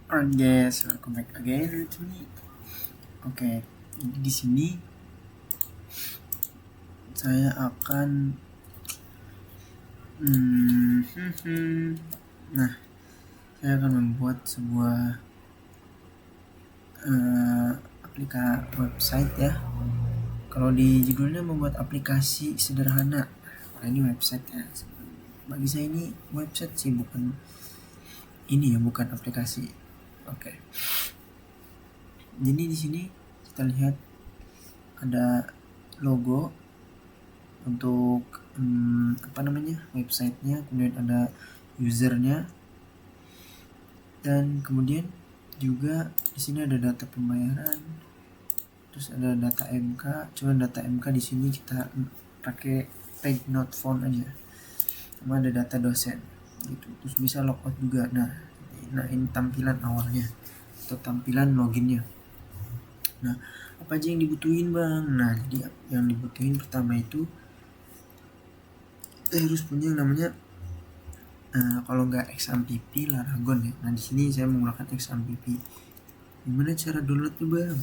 Alright guys, welcome back again to me. Oke, di sini saya akan nah, saya akan membuat sebuah website ya. Kalau di judulnya membuat aplikasi sederhana, nah ini website ya. Bagi saya ini website sih, bukan aplikasi. Oke. Jadi di sini kita lihat ada logo untuk websitenya, kemudian ada usernya, dan kemudian juga di sini ada data pembayaran, terus ada data MK. Cuman data MK di sini kita pakai tag not found aja, sama ada data dosen gitu. Terus bisa logout juga. Nah ini tampilan awalnya atau tampilan loginnya. Nah, apa aja yang dibutuhin bang? Nah, jadi yang dibutuhin pertama itu kita harus punya yang namanya kalau nggak XAMPP Laragon ya. Nah di sini saya menggunakan XAMPP. Gimana cara downloadnya bang?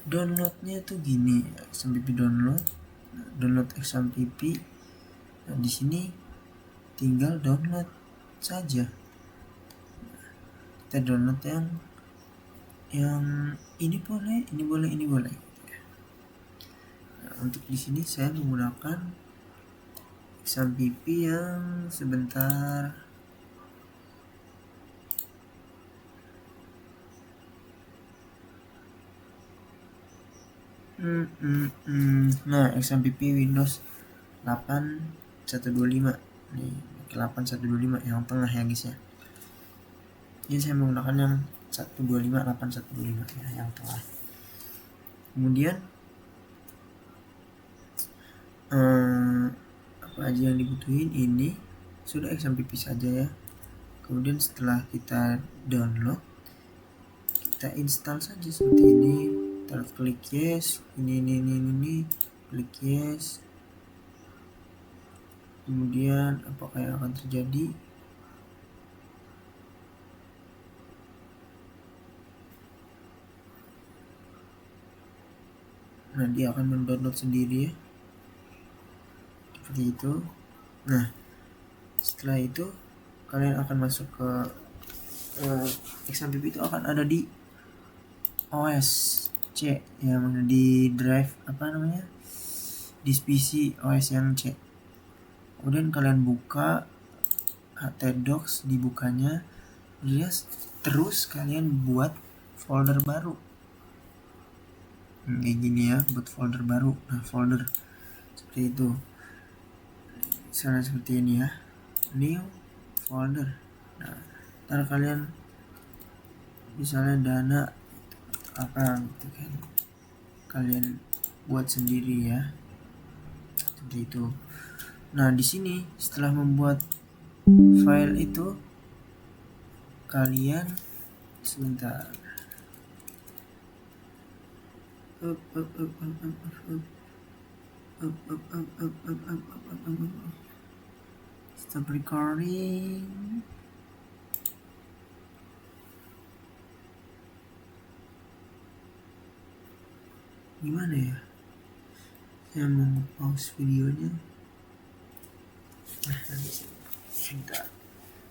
Downloadnya tuh gini, XAMPP download XAMPP. Nah di sini tinggal download saja. Kita download yang ini boleh. Nah, untuk di sini saya menggunakan XAMPP yang sebentar. Nah, XAMPP Windows 8125 nih, 8125 yang tengah ya guys ya. Ini saya menggunakan yang 8125 ya, yang tengah. Kemudian apa aja yang dibutuhin, ini sudah XAMPP saja ya. Kemudian setelah kita download, kita install saja seperti ini. Kita klik yes, ini klik yes. Kemudian apakah yang akan terjadi? Nah, dia akan mendownload sendiri ya, seperti itu. Nah, setelah itu kalian akan masuk ke XAMPP. Itu akan ada di OS C yang di drive di PC OS yang C. Kemudian kalian buka htdocs, dibukanya, terus kalian buat folder baru kayak gini ya, buat folder baru. Nah, folder seperti itu, misalnya seperti ini ya, new folder. Nah, ntar kalian misalnya dana apa gitu kan, kalian buat sendiri ya, seperti itu. Nah di sini setelah membuat file itu, kalian sebentar stop recording. Gimana ya, saya mau pause videonya. Sebentar,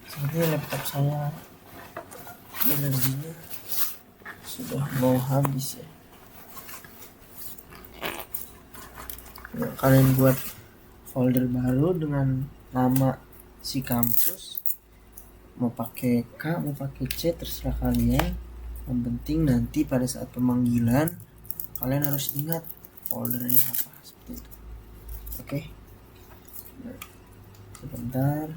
sepertinya laptop saya energinya sudah mau habis ya. Nah, kalian buat folder baru dengan nama si kampus, mau pakai K mau pakai C terserah kalian. Yang penting nanti pada saat pemanggilan kalian harus ingat foldernya apa, seperti itu. Oke. Nah, sebentar.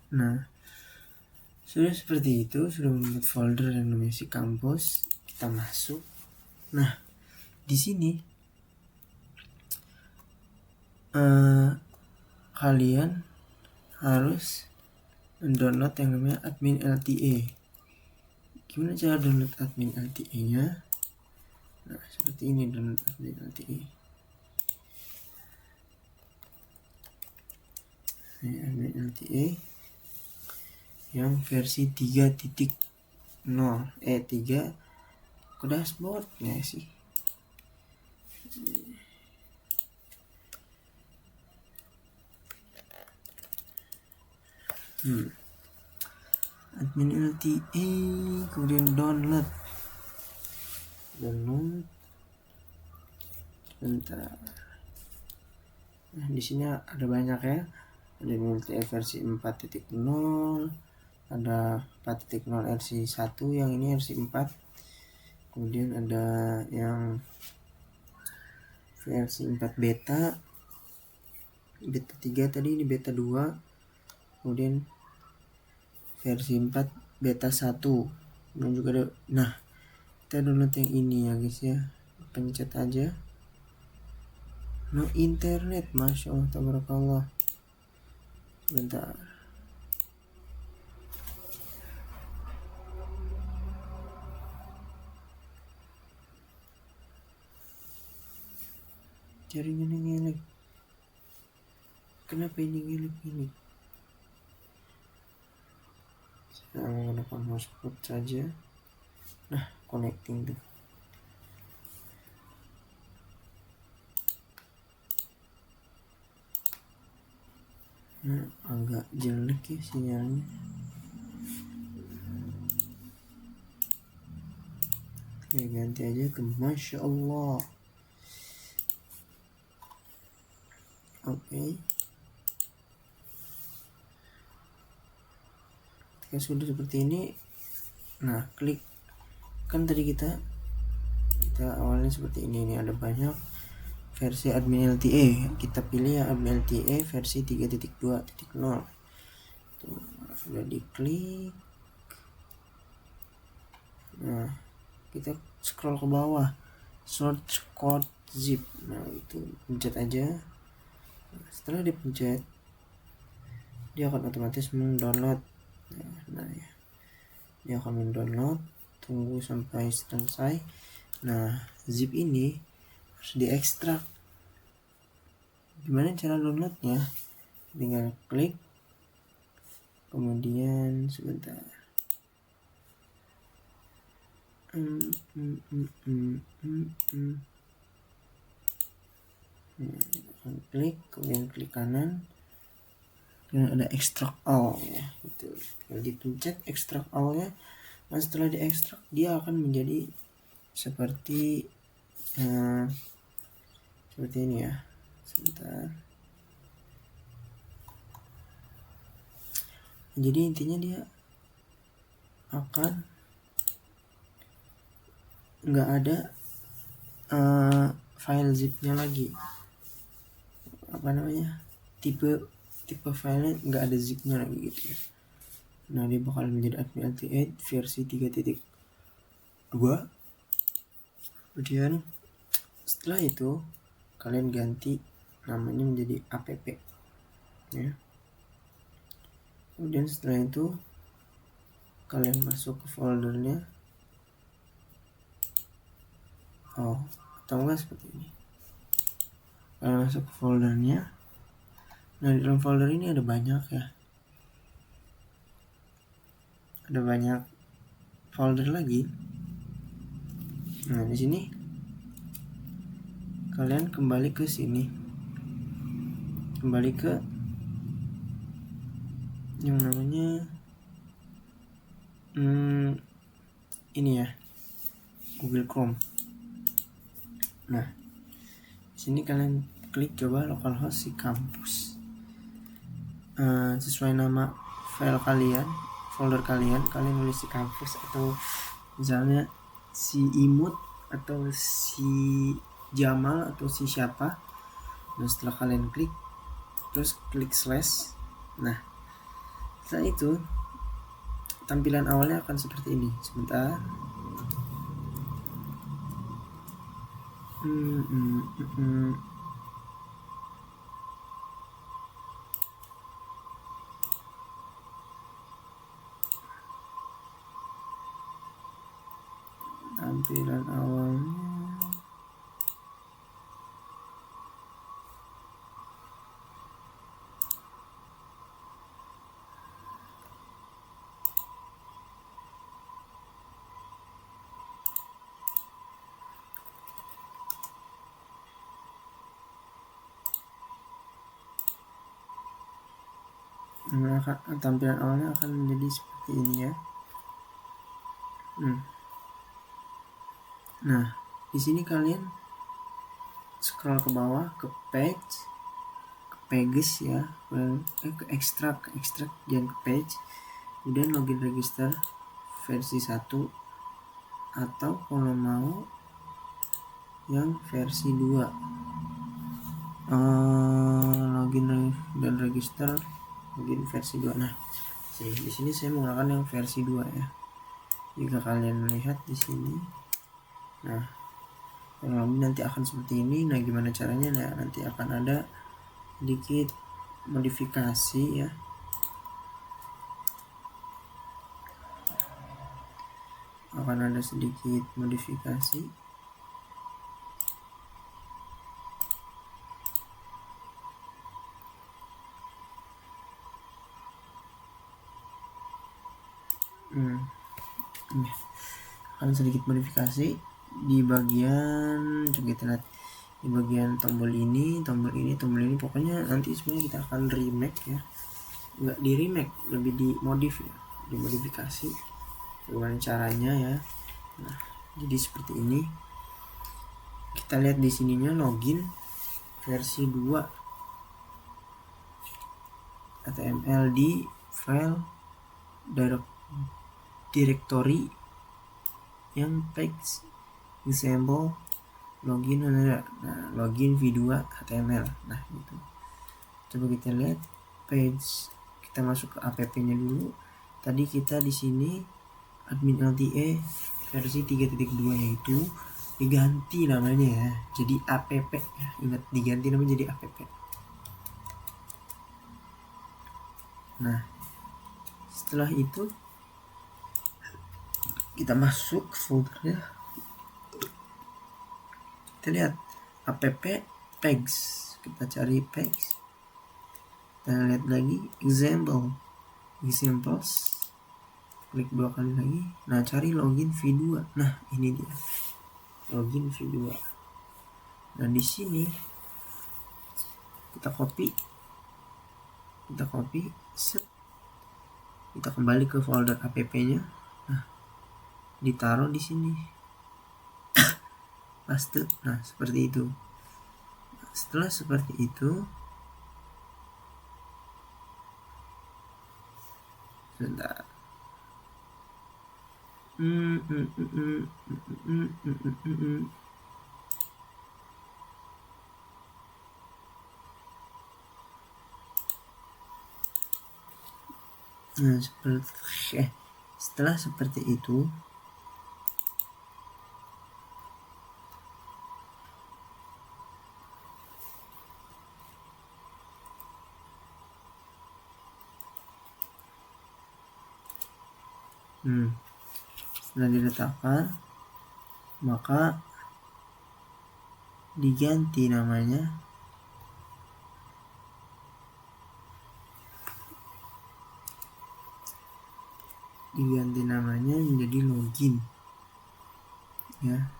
Nah, sudah seperti itu, sudah membuat folder yang namanya si kampus. Kita masuk. Nah, di sini kalian harus download yang namanya admin LTE. Gimana cara download admin LTE nya? Nah, seperti ini download admin LTE. Ini admin LTE yang versi 3.0 3 ke dashboard ya sih. Admin LTE, kemudian download bentar. Nah, di sini ada banyak ya. Ada LTE versi 4.0, ada 4.0 RC 1, yang ini RC 4. Kemudian ada yang versi 4 beta 3 tadi, ini beta 2. Kemudian versi 4 beta 1. Dan juga ada, nah kita download yang ini ya guys ya. Pencet aja. No internet, masya Allah, tabarakallah. Bentar. Jaringan yang ngelek. Kenapa ini ngelek ini? Saya menggunakan hotspot saja. Nah, connecting tuh. Nah, agak jelek ya sinyalnya. Oke, ganti aja ke masya Allah. Oke. Ketika sudah seperti ini, nah klik. Kan tadi kita awalnya seperti ini ada banyak versi admin LTE. Kita pilih ya admin LTE versi 3.2.0. Tuh, sudah diklik. Nah, kita scroll ke bawah, search code zip. Nah, itu pencet aja. Nah, setelah dipencet, dia akan otomatis mendownload. Nah ya, dia akan mendownload. Tunggu sampai selesai. Nah, zip ini harus diekstrak. Gimana cara downloadnya? Tinggal klik, kemudian sebentar. Klik, kemudian klik kanan, dan ada ekstrak all ya, itu tinggal dipencet ekstrak all nya. Nah, setelah diekstrak, dia akan menjadi seperti ini ya. Sebentar. Jadi intinya dia akan nggak ada file zipnya lagi, apa namanya, tipe filenya nggak ada zipnya lagi gitu ya. Nah, dia bakal menjadi admin LTE versi 3.2. Kemudian setelah itu kalian ganti namanya menjadi app ya. Kemudian setelah itu kalian masuk ke foldernya, atau enggak seperti ini, kalian masuk ke foldernya. Nah, di dalam folder ini ada banyak ya, ada banyak folder lagi. Nah, di sini kalian kembali ke sini, kembali ke yang namanya ini ya, Google Chrome. Nah, di sini kalian klik coba localhost si kampus. Sesuai nama file kalian, folder kalian nulis si kampus, atau misalnya si Imut atau si Jamal atau si siapa. Nah, setelah kalian klik, terus klik slash. Nah, setelah itu tampilan awalnya akan seperti ini. Sebentar. tampilan awalnya tampilan awalnya akan menjadi seperti ini ya. Nah, di sini kalian scroll ke bawah ke page, ke pages ya, ke ekstrak jangan ke page. Kemudian login register versi 1 atau kalau mau yang versi 2. Login dan register login versi 2. Nah, di sini saya menggunakan yang versi 2 ya. Jika kalian melihat di sini, nah kalau nanti akan seperti ini. Nah, gimana caranya? Nah, nanti akan ada sedikit modifikasi ya. Akan ada sedikit modifikasi. Akan sedikit modifikasi di bagian, coba kita lihat di bagian tombol ini, pokoknya nanti sebenarnya kita akan remake ya. Enggak di remake, lebih dimodif ya, dimodifikasi. Bagaimana caranya ya? Nah, jadi seperti ini. Kita lihat di sininya login versi 2 HTML di file directory yang page example login ada. Nah, login v2 HTML. Nah, gitu. Coba kita lihat page, kita masuk ke app-nya dulu. Tadi kita di sini admin LTE versi 3.2 yaitu diganti namanya ya, jadi app ya. Ingat, diganti namanya jadi app. Nah, setelah itu kita masuk ke foldernya, kita lihat app pages, kita cari pages, kita lihat lagi examples, klik 2 kali lagi. Nah, cari login v2. Nah, ini dia login v2. Nah, di sini kita copy, set, kita kembali ke folder app-nya. Nah, ditaruh di sini, paste. Nah, seperti itu. Setelah seperti itu, sebentar. Nah, setelah seperti itu, setelah diletakkan, maka diganti namanya menjadi login ya.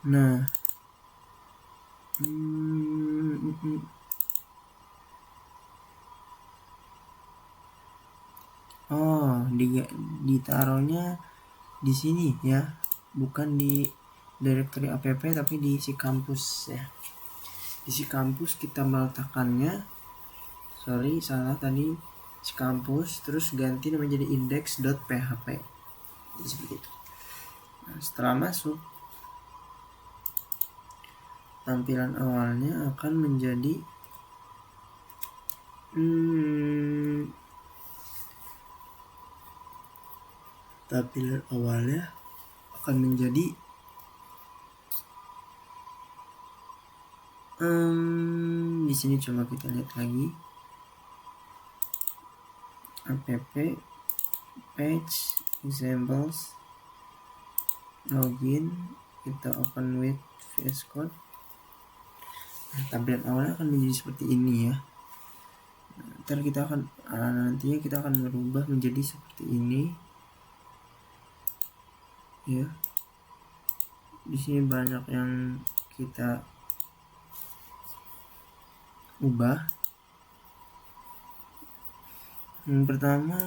Nah, ditaruhnya di sini ya, bukan di directory app tapi di si kampus ya. Di si kampus kita meletakkannya, salah tadi, si kampus, terus ganti nama jadi index.php. Jadi seperti itu. Nah, setelah masuk, tampilan awalnya akan menjadi di sini coba kita lihat lagi, app page examples login, kita open with VS Code. Nah, tampilan awalnya akan menjadi seperti ini ya. Ntar kita akan nantinya kita akan merubah menjadi seperti ini ya. Di sini banyak yang kita ubah. Yang pertama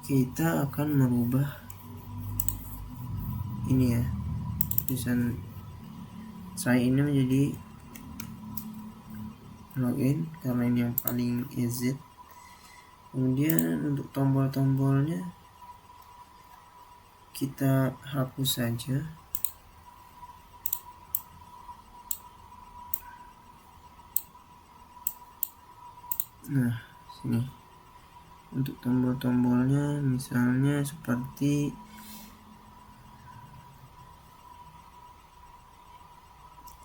kita akan merubah ini ya, tulisan saya ini menjadi login karena ini yang paling easy. Kemudian untuk tombol-tombolnya kita hapus saja. Nah, sini untuk tombol-tombolnya misalnya seperti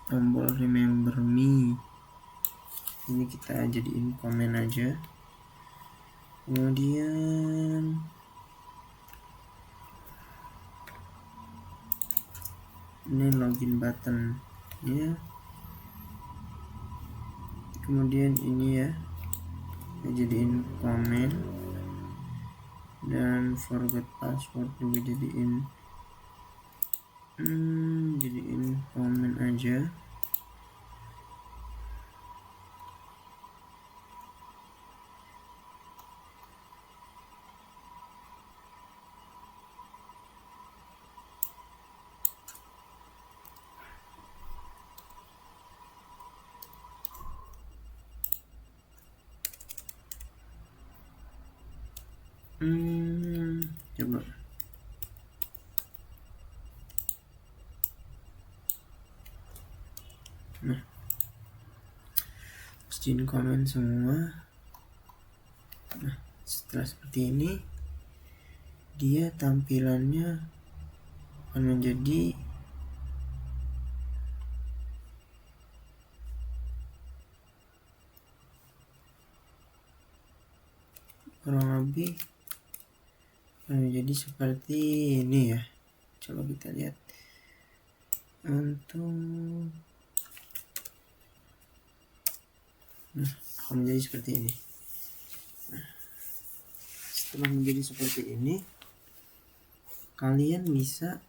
tombol remember me, ini kita jadiin komen aja. Kemudian ini login button ya. Kemudian ini ya, kita jadiin komen, dan forget password juga jadiin komen aja. Coba nah, pastiin komen semua. Nah, setelah seperti ini dia tampilannya akan menjadi kurang lebih menjadi seperti ini ya. Coba kita lihat untuk akan menjadi seperti ini. Nah, setelah menjadi seperti ini, kalian bisa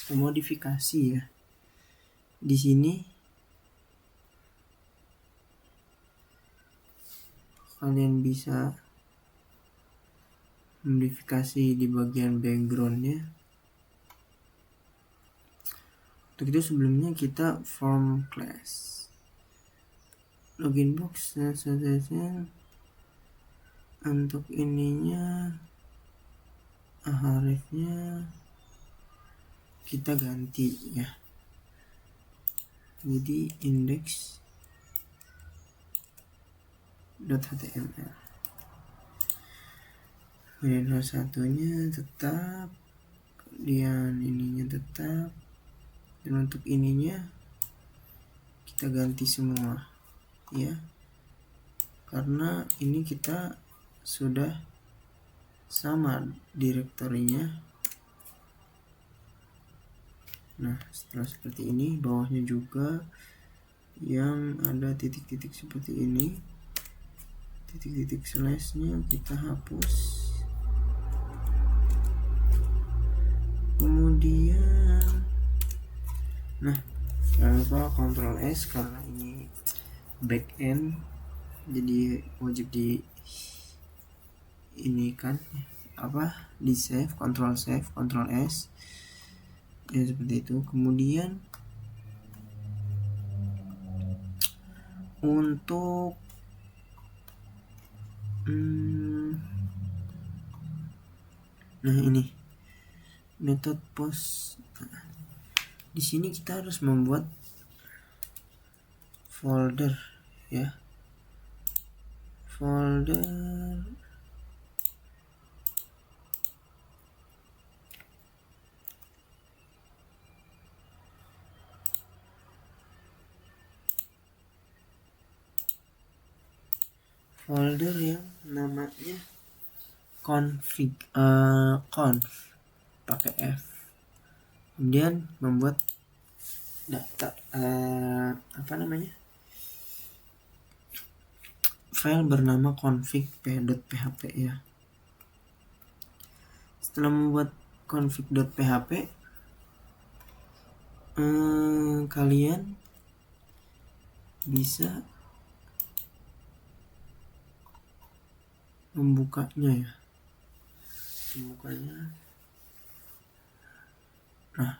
memodifikasi ya. Di sini kalian bisa modifikasi di bagian backgroundnya. Untuk itu sebelumnya kita form class login box dan seterusnya. Untuk ininya ahrefnya kita ganti ya, jadi index.html. Kemudian satunya tetap, kemudian ininya tetap, dan untuk ininya kita ganti semua ya, karena ini kita sudah sama direktorinya. Nah, setelah seperti ini, bawahnya juga yang ada titik-titik seperti ini, titik-titik slashnya kita hapus. Kemudian nah, jangan lupa Ctrl S karena ini back end, jadi wajib di ini kan di save, Ctrl save, Ctrl S ya, seperti itu. Kemudian untuk nah ini method post. Nah, di sini kita harus membuat folder ya, folder folder yang namanya config conf pakai F, kemudian membuat data file bernama config.php ya. Setelah membuat config.php, kalian bisa membukanya ya. Nah,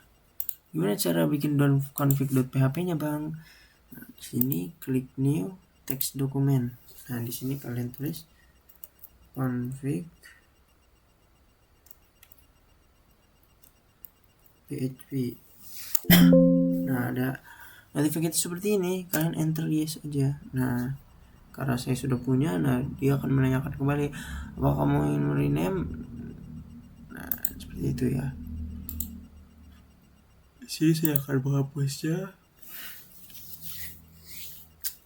gimana cara bikin config.php-nya, Bang? Nah, di sini klik new text document. Nah, di sini kalian tulis config PHP. Nah, ada notifikasi seperti ini, kalian enter yes aja. Nah, karena saya sudah punya, nah dia akan menanyakan kembali apakah kamu ingin rename. Nah, seperti itu ya. Di sini saya akan menghapusnya.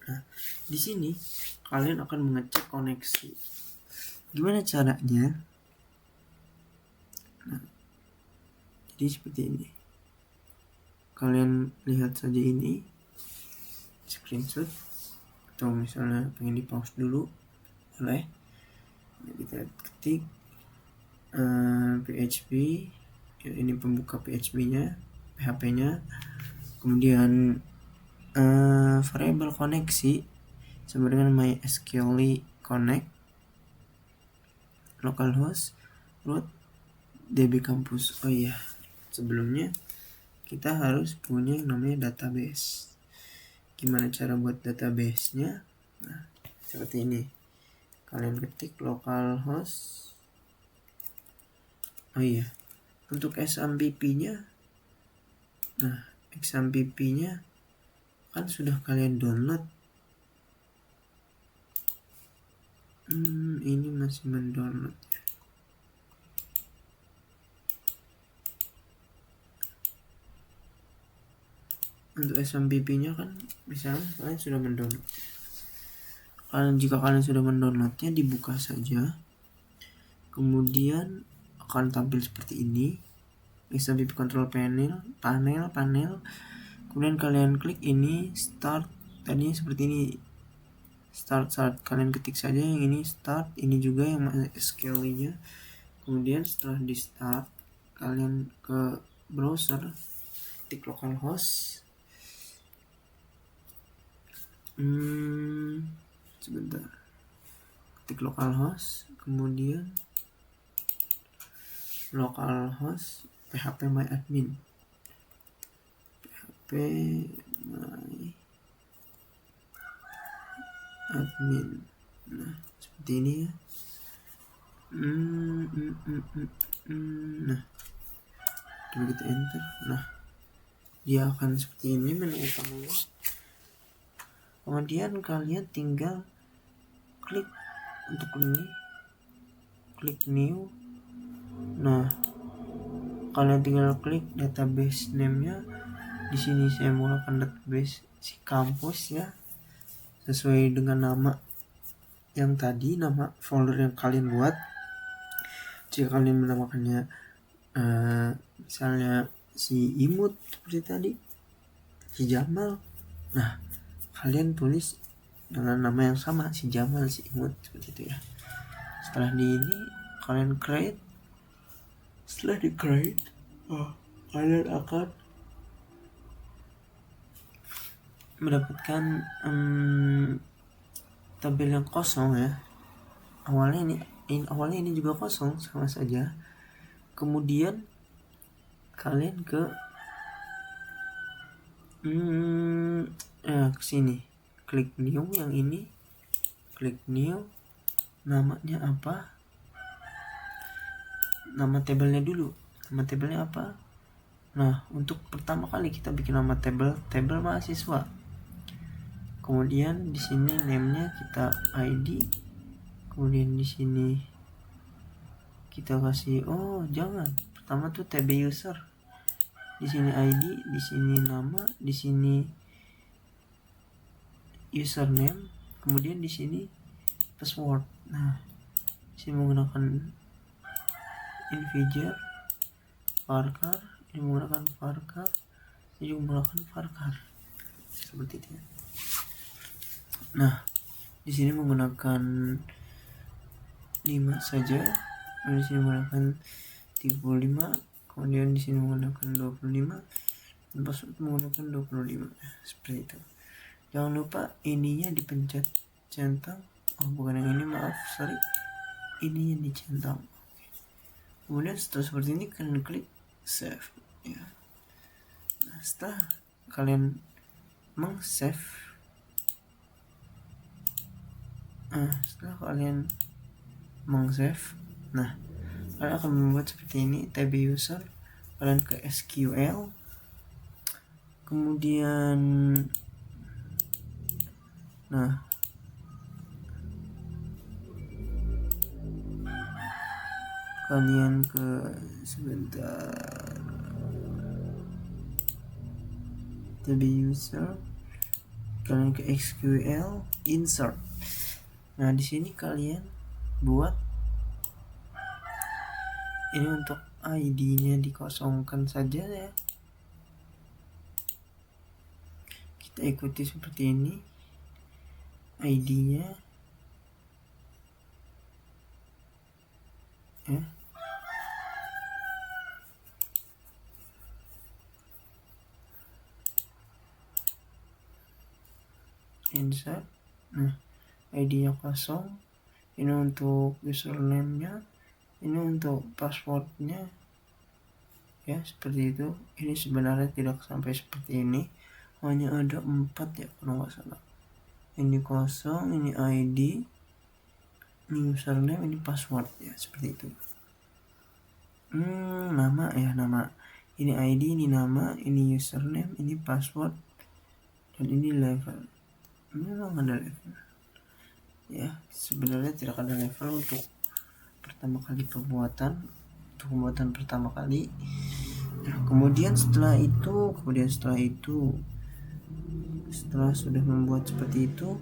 Nah, di sini kalian akan mengecek koneksi. Gimana caranya? Nah, jadi seperti ini. Kalian lihat saja ini screenshot, atau misalnya pengen di pause dulu boleh. Nah, kita ketik PHP ya, ini pembuka PHP-nya, PHP-nya, kemudian variabel koneksi sama dengan MySQL connect localhost root DB campus. Oh iya, sebelumnya kita harus punya yang namanya database. Gimana cara buat database-nya? Nah, seperti ini. Kalian ketik localhost. Oh iya, untuk XMPP-nya, nah XMPP-nya kan sudah kalian download. Ini masih mendownload. Untuk XMPP-nya kan misalnya kalian sudah mendownload. Jika kalian sudah mendownloadnya, dibuka saja. Kemudian akan tampil seperti ini. XMPP control panel. Kemudian kalian klik ini start. Tadinya seperti ini. Start. Kalian ketik saja yang ini start. Ini juga yang SQL-nya. Kemudian setelah di start, kalian ke browser, ketik localhost. Sebentar. Ketik localhost, kemudian localhost php my admin. php my admin. Nah, seperti ini ya. Nah, coba kita enter. Nah, dia akan seperti ini menu utamanya. Kemudian kalian tinggal klik untuk ini, klik new. Nah, kalian tinggal klik database name-nya. Di sini saya menggunakan database si kampus ya, sesuai dengan nama yang tadi, nama folder yang kalian buat. Jika kalian menamakannya misalnya si Imut seperti tadi, si Jamal, nah kalian tulis dengan nama yang sama, si Jamal, si Imut, seperti itu ya. Setelah di ini kalian create. Setelah di create, kalian akan mendapatkan tabel yang kosong ya. Awalnya ini juga kosong, sama saja. Kemudian kalian ke sini, klik new yang ini, klik new, namanya apa? Nama tabelnya dulu. Nama tabelnya apa? Nah, untuk pertama kali kita bikin nama tabel mahasiswa. Kemudian di sini name-nya kita ID. Kemudian di sini kita kasih jangan. Pertama tuh TB user. Di sini ID, di sini nama, di sini username. Kemudian di sini password. Nah, saya menggunakan integer varchar, ini menggunakan varchar, ini menggunakan varchar seperti itu ya. Nah, di sini menggunakan 5 saja, di sini menggunakan 35, kemudian di sini menggunakan 25, dan password menggunakan 25 seperti itu. Jangan lupa ininya dipencet centang, bukan yang ini, maaf, sorry, ini yang dicentang. Kemudian setelah seperti ini kalian klik save ya. Nah, setelah kalian meng-save, nah kalian akan membuat seperti ini, tab user, kalian ke SQL, kemudian nah kalian ke tab user, kalian ke SQL, insert. Nah, di sini kalian buat ini untuk ID-nya dikosongkan saja ya. Kita ikuti seperti ini. ID-nya ya. Insert. Nah, ID-nya kosong. Ini untuk username-nya, ini untuk password-nya ya, seperti itu. Ini sebenarnya tidak sampai seperti ini, hanya ada 4 ya kalau nggak salah. Ini kosong, ini ID, ini username, ini password ya, seperti itu. Nama ya, nama. Ini ID, ini nama, ini username, ini password, dan ini level. Memang ada level ya, sebenarnya tidak ada level untuk pertama kali pembuatan, untuk pembuatan pertama kali. Nah, kemudian setelah sudah membuat seperti itu,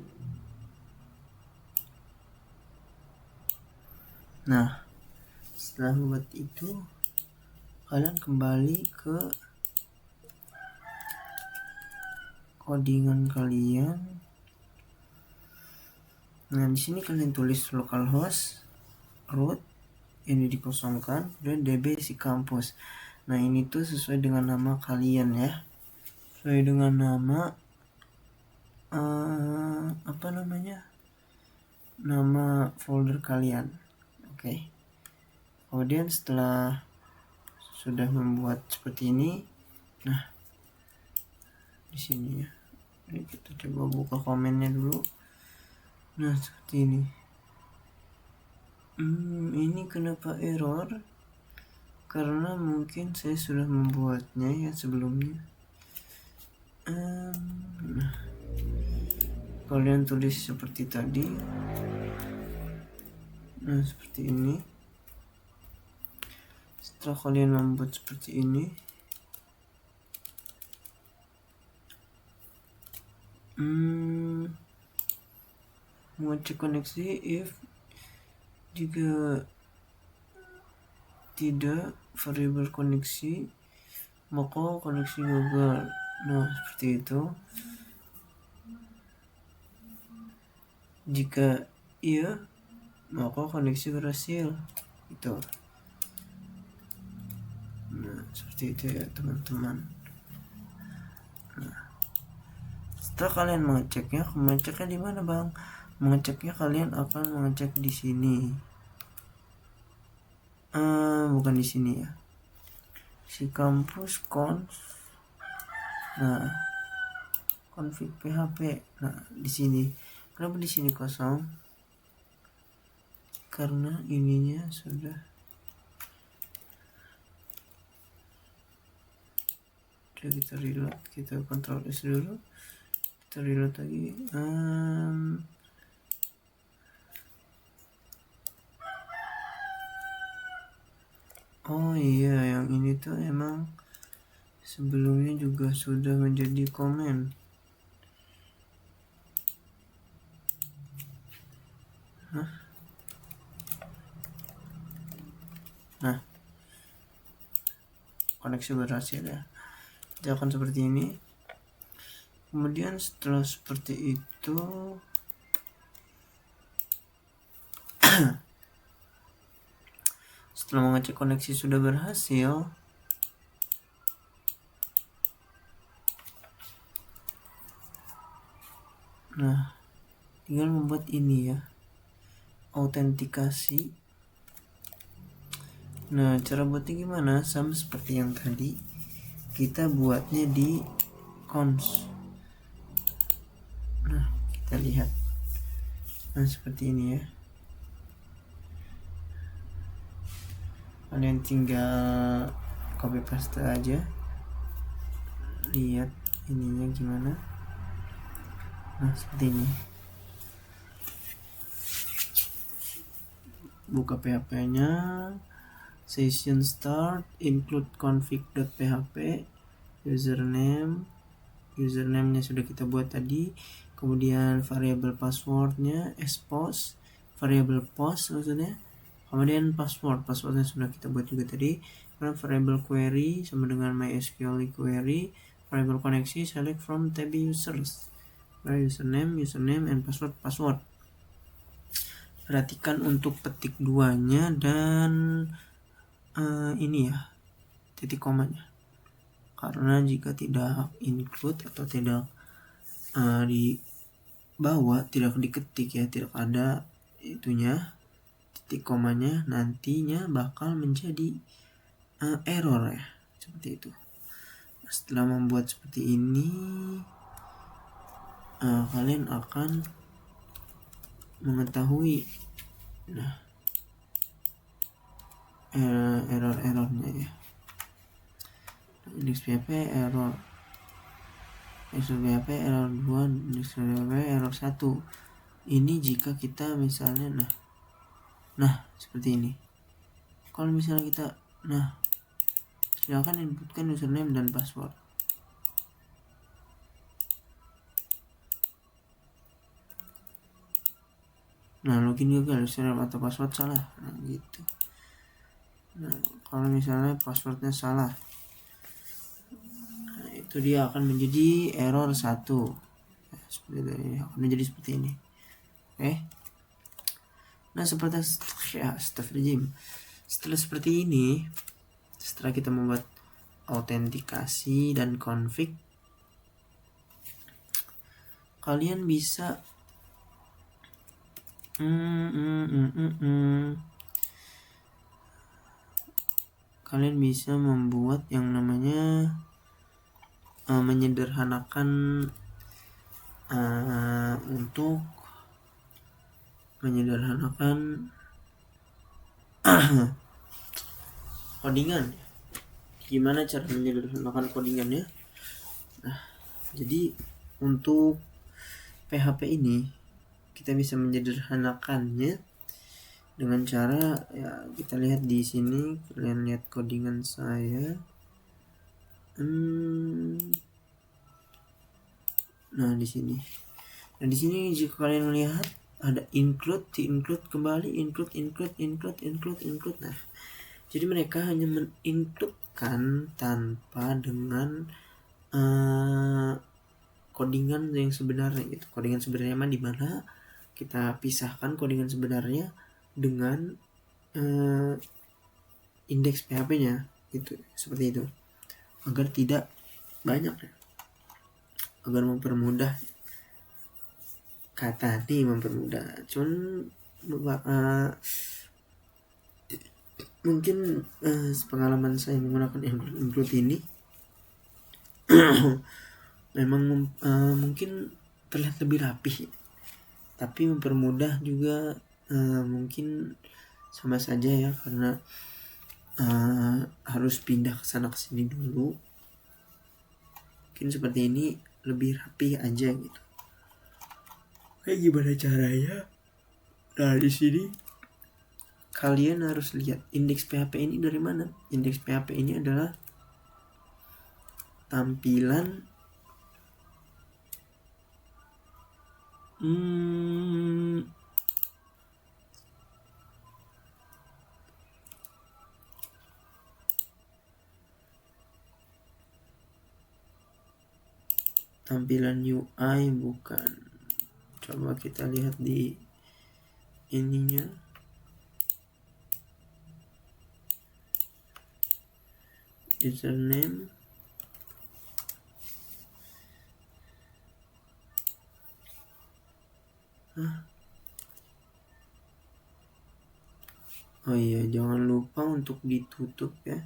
nah setelah membuat itu kalian kembali ke codingan kalian. Nah, di sini kalian tulis localhost root, ini dikosongkan, kemudian db si kampus. Nah, ini tuh sesuai dengan nama kalian ya, sesuai dengan nama apa namanya, nama folder kalian. Oke. Kemudian setelah sudah membuat seperti ini, nah di sini ya, ini kita coba buka komennya dulu. Nah, seperti ini. Ini kenapa error? Karena mungkin saya sudah membuatnya ya sebelumnya. Nah, kalian tulis seperti tadi. Nah, seperti ini. Setelah kalian membuat seperti ini, mengecek koneksi if jika tidak variabel koneksi maka koneksi gagal. Nah, seperti itu. Jika iya maka koneksi berhasil itu. Nah, seperti itu ya teman-teman. Nah, setelah kalian mengeceknya di mana bang? Mengeceknya kalian akan mengecek di sini. Bukan di sini ya. Si kampus conf. Nah, config php. Nah, di sini. Kenapa di sini kosong? Karena ininya sudah. Oke, kita reload, kita Ctrl S dulu. Kita reload lagi. Oh iya, yang ini tuh emang sebelumnya juga sudah menjadi komen. Nah, koneksi berhasil ya. Kita akan seperti ini. Kemudian setelah seperti itu setelah mengecek koneksi sudah berhasil, nah tinggal membuat ini ya, autentikasi. Nah, cara buatnya gimana? Sama seperti yang tadi, kita buatnya di cons. Nah, kita lihat. Nah, seperti ini ya. Kalian tinggal copy paste aja. Lihat ininya gimana. Nah, seperti ini. Buka PHP-nya. Session start, include config.php, username-nya sudah kita buat tadi, kemudian variable passwordnya expose, variable post maksudnya, kemudian passwordnya sudah kita buat juga tadi, kemudian variable query sama dengan MySQL query, variable koneksi select from tab users, username and password. Perhatikan untuk petik duanya dan ini ya, titik komanya, karena jika tidak include atau tidak dibawa, tidak diketik ya, tidak ada itunya titik komanya, nantinya bakal menjadi error ya, seperti itu. Setelah membuat seperti ini, kalian akan mengetahui error-errornya ya. Index PHP error, index PHP error 2, index PHP error 1. Ini jika kita misalnya nah seperti ini. Kalau misalnya kita silakan inputkan username dan password. Nah, login juga username atau password salah. Nah, gitu. Nah, kalau misalnya passwordnya salah, nah, itu dia akan menjadi error 1. Nah, seperti ini, akan menjadi seperti ini. Oke. Nah, seperti setelah seperti ini, setelah kita membuat autentikasi dan config, kalian bisa kalian bisa membuat yang namanya menyederhanakan untuk menyederhanakan codingan. Gimana cara menyederhanakan codingannya? Nah, jadi untuk PHP ini kita bisa menyederhanakannya dengan cara ya, kita lihat di sini, kalian lihat codingan saya. Nah, di sini jika kalian melihat ada include kembali, include. Nah, jadi mereka hanya menincludekan tanpa dengan codingan yang sebenarnya gitu. Codingan sebenarnya mah di mana kita pisahkan codingan sebenarnya dengan indeks PHP-nya gitu, seperti itu, agar tidak banyak ya, agar mempermudah kata nih, mempermudah. Cuman mungkin pengalaman saya menggunakan include ini memang mungkin terlihat lebih rapih, tapi mempermudah juga mungkin sama saja ya, karena harus pindah ke sana ke sini dulu. Mungkin seperti ini lebih rapi aja gitu. Kayak gimana caranya? Nah, di sini kalian harus lihat indeks PHP ini dari mana. Indeks PHP ini adalah tampilan tampilan UI bukan. Coba kita lihat di ininya. Username. Oh iya, jangan lupa untuk ditutup ya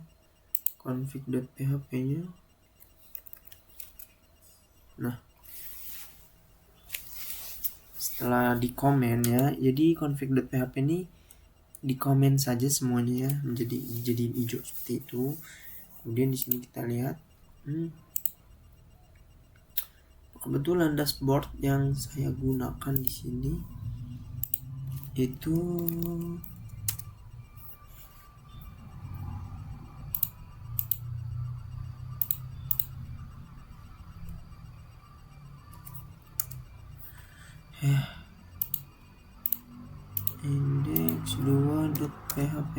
config.php-nya. Nah, setelah di komen ya, jadi config.php ini di komen saja semuanya ya, jadi hijau seperti itu. Kemudian di sini kita lihat, kebetulan dashboard yang saya gunakan di sini itu index2.php.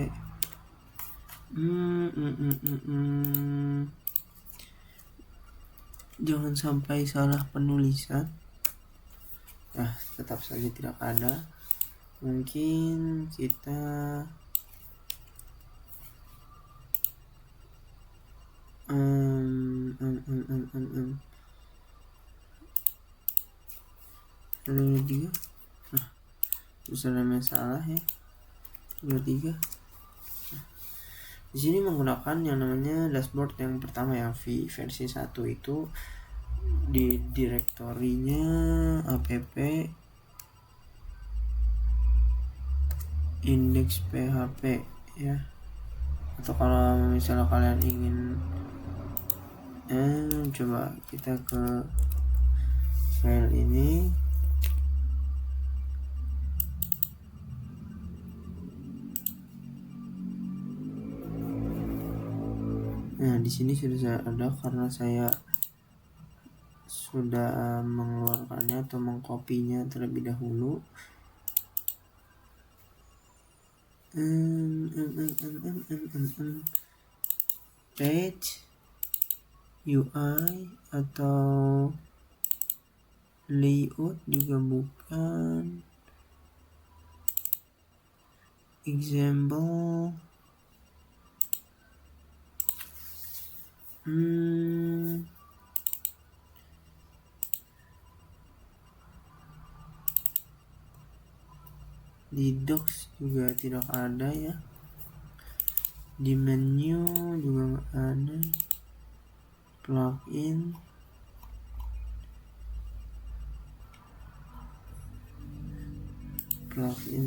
Jangan sampai salah penulisan. Nah, tetap saja tidak ada. Mungkin kita dia. Nah, username salah ya. 23. Di sini menggunakan yang namanya dashboard yang pertama ya, versi 1 itu di direktorinya app index.php ya. Atau kalau misalnya kalian ingin coba kita ke file ini. Nah, di sini sudah ada karena saya sudah mengeluarkannya atau mengkopinya terlebih dahulu. Page UI atau layout juga bukan. Example di docs juga tidak ada ya. Di menu juga nggak ada. Plugin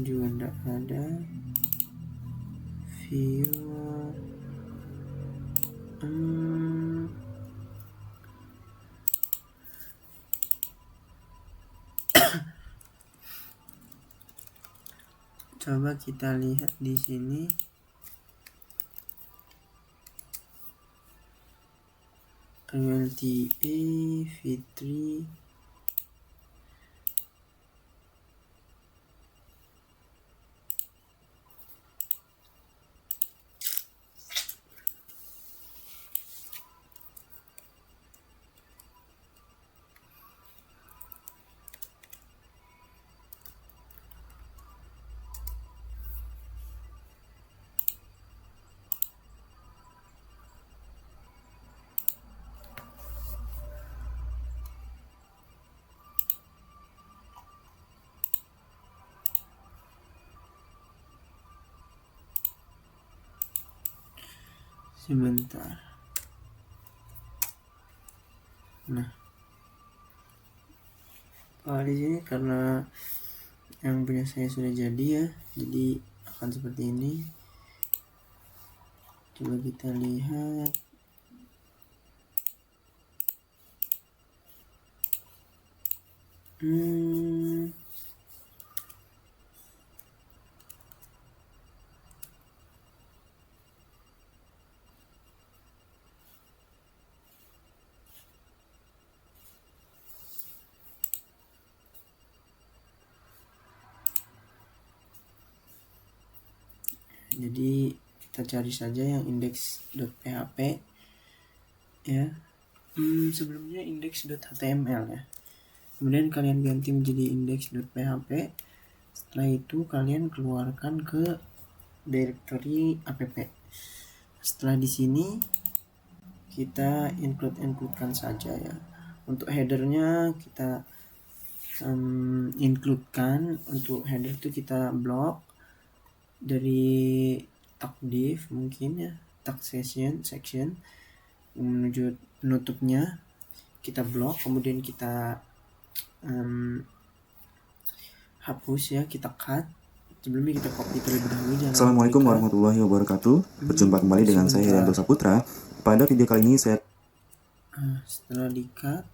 juga nggak ada. View coba kita lihat di sini. LTA Fitri sebentar. Nah, di sini karena yang punya saya sudah jadi ya, jadi akan seperti ini. Coba kita lihat. Jadi kita cari saja yang index.php ya. Sebelumnya index.html ya. Kemudian kalian ganti menjadi index.php. Setelah itu kalian keluarkan ke directory app. Setelah di sini kita includekan saja ya. Untuk headernya kita includekan. Untuk header itu kita blok dari tag div mungkin ya, tag section menuju penutupnya kita blok, kemudian kita hapus ya, kita cut. Sebelumnya kita copy terlebih dahulu. Assalamualaikum warahmatullahi wabarakatuh. Berjumpa kembali dengan saya Yanto Saputra. Pada video kali ini saya setelah di cut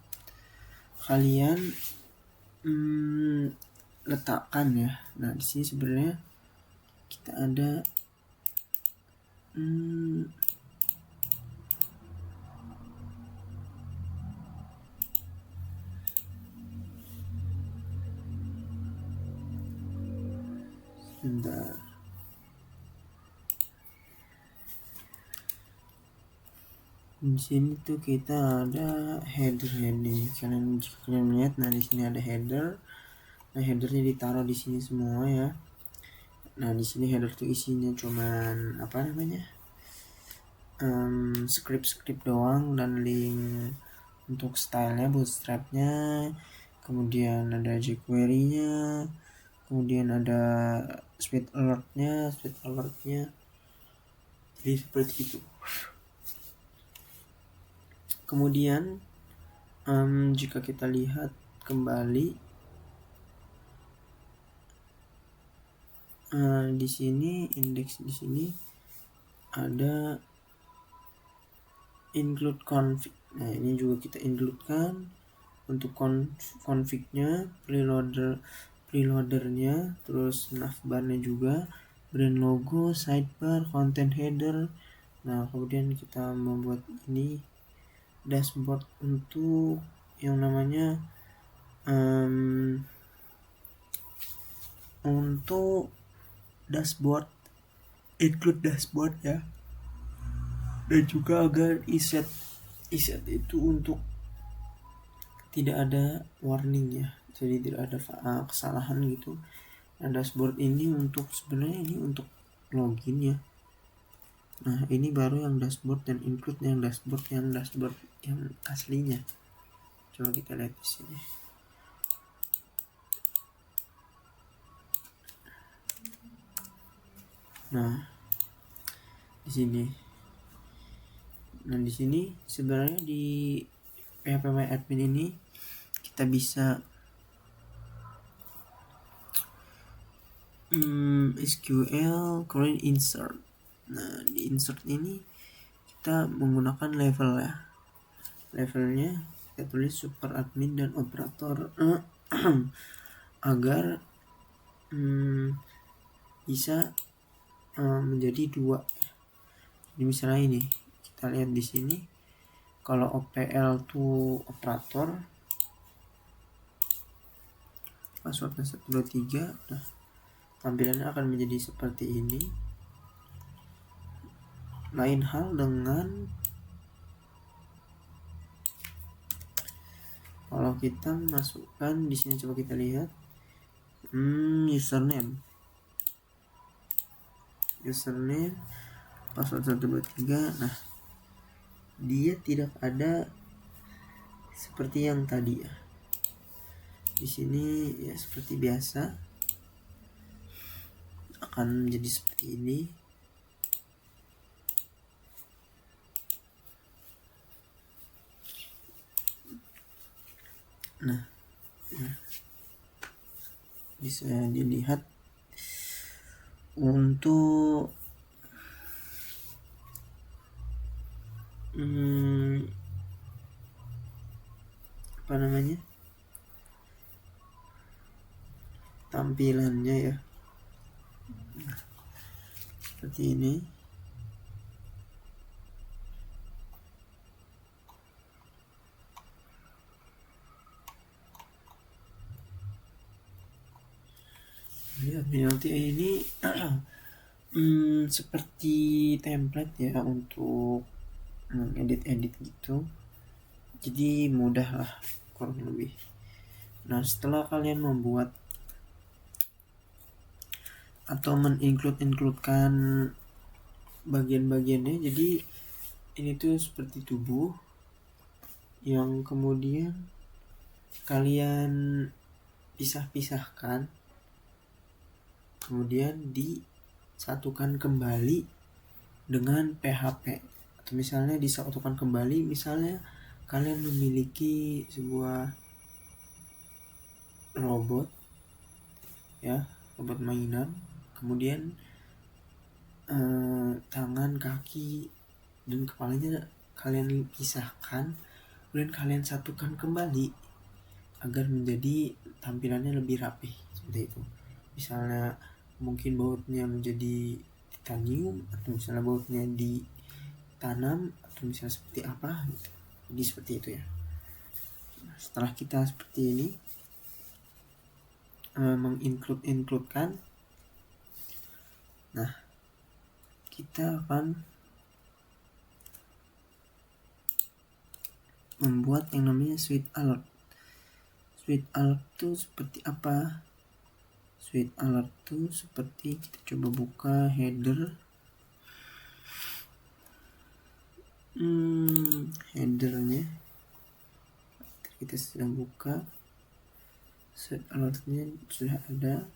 kalian letakkan ya. Nah di sini sebenarnya kita ada sebentar. Di sini tuh kita ada header ini. Kalian jika kalian lihat, nah di sini ada header. Nah headernya ditaruh di sini semua ya. Nah di sini header tuh isinya cuman apa namanya, script doang dan link untuk stylenya, bootstrapnya, kemudian ada jQuery-nya, kemudian ada speed alertnya. Jadi seperti itu. Kemudian jika kita lihat kembali di sini indeks, di sini ada include config. Nah ini juga kita includekan untuk confignya, preloadernya, terus navbarnya juga, brand logo, sidebar, content header. Nah kemudian kita membuat ini dashboard untuk yang namanya untuk dashboard, include dashboard ya. Dan juga agar iset itu untuk tidak ada warning ya, jadi tidak ada kesalahan gitu. Nah dashboard ini untuk sebenarnya ini untuk login ya. Nah ini baru yang dashboard dan include yang dashboard yang aslinya. Coba kita lihat di sini. Nah di sini. Nah di sini sebenarnya di PHP My Admin ini kita bisa SQL kemudian insert. Nah di insert ini kita menggunakan level ya. Levelnya kita tulis super admin dan operator agar bisa menjadi 2. Jadi misalnya ini kita lihat di sini, kalau OPL to operator passwordnya 123. Nah tampilannya akan menjadi seperti ini. Lain hal dengan kalau kita masukkan di sini, coba kita lihat username password 123. Nah dia tidak ada seperti yang tadi ya. Di sini ya seperti biasa akan menjadi seperti ini. Nah bisa dilihat untuk apa namanya, tampilannya ya. Nah, seperti ini. Lihat nanti ini seperti template ya untuk edit gitu. Jadi mudah lah kurang lebih. Nah, setelah kalian membuat atau includekan bagian-bagiannya, jadi ini tuh seperti tubuh yang kemudian kalian pisah-pisahkan, kemudian disatukan kembali dengan PHP. Atau misalnya disatukan kembali, misalnya kalian memiliki sebuah robot ya, robot mainan, kemudian tangan, kaki, dan kepalanya kalian pisahkan, kemudian kalian satukan kembali agar menjadi tampilannya lebih rapi seperti itu. Misalnya mungkin bautnya menjadi titanium, atau misalnya bautnya ditanam, atau misalnya seperti apa gitu. Jadi seperti itu ya. Setelah kita seperti ini mengincludekan, nah kita akan membuat yang namanya switch alert. Switch alert itu seperti apa? Switch alert itu seperti, kita coba buka header. Headernya kita sudah buka, switch alertnya sudah ada.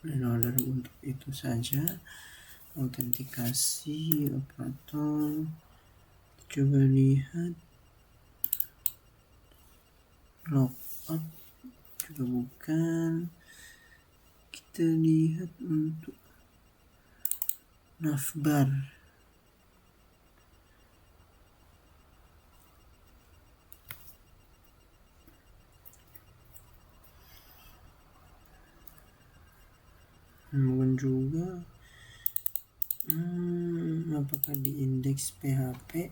Order untuk itu saja. Autentikasi operator, coba lihat logout, coba bukan, kita lihat untuk navbar. Mungkin juga apakah di indeks PHP.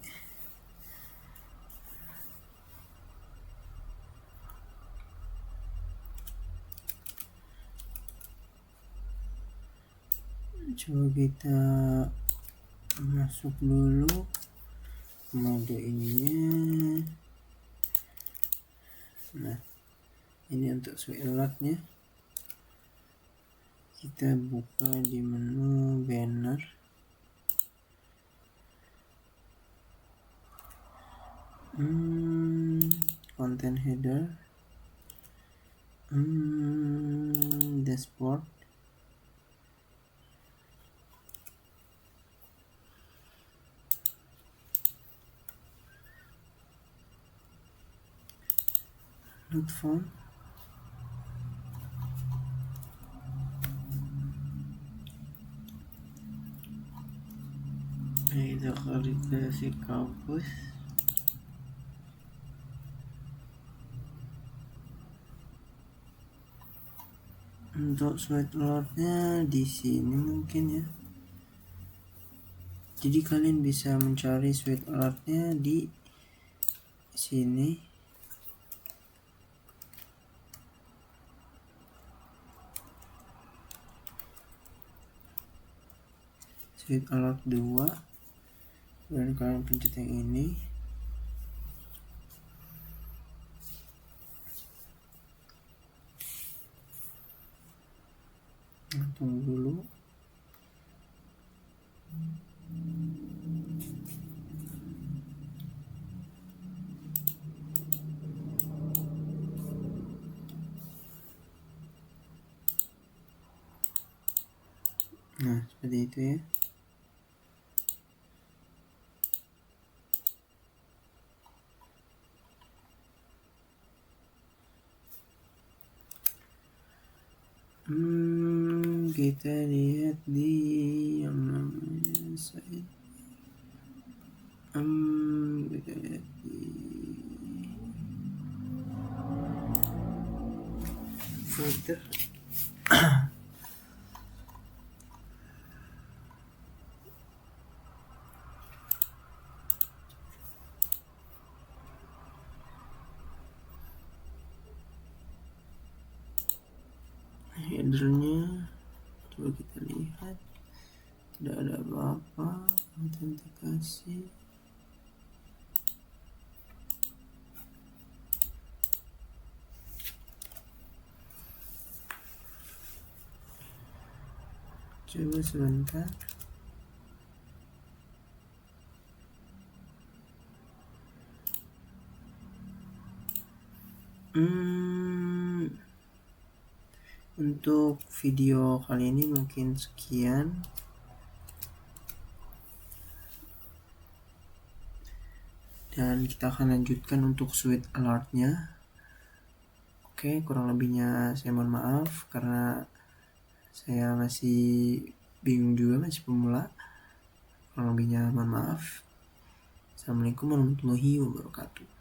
Coba kita masuk dulu mode ininya. Nah, ini untuk switch alertnya. Kita buka di menu banner. Content header, dashboard, load form, kita klik ke si kampus. Untuk switch alertnya di sini mungkin ya. Jadi kalian bisa mencari switch alertnya di sini. Switch alert 2, dan kalian pencet yang ini. Tunggu dulu. Nah, seperti itu ya. Kita lihat di yang namanya saya. Kita lihat di filter. Headernya coba kita lihat, tidak ada apa-apa. Autentikasi, coba sebentar. Untuk video kali ini mungkin sekian. Dan kita akan lanjutkan untuk suite alertnya. Oke, kurang lebihnya saya mohon maaf karena saya masih bingung juga, masih pemula. Kurang lebihnya mohon maaf. Assalamualaikum warahmatullahi wabarakatuh.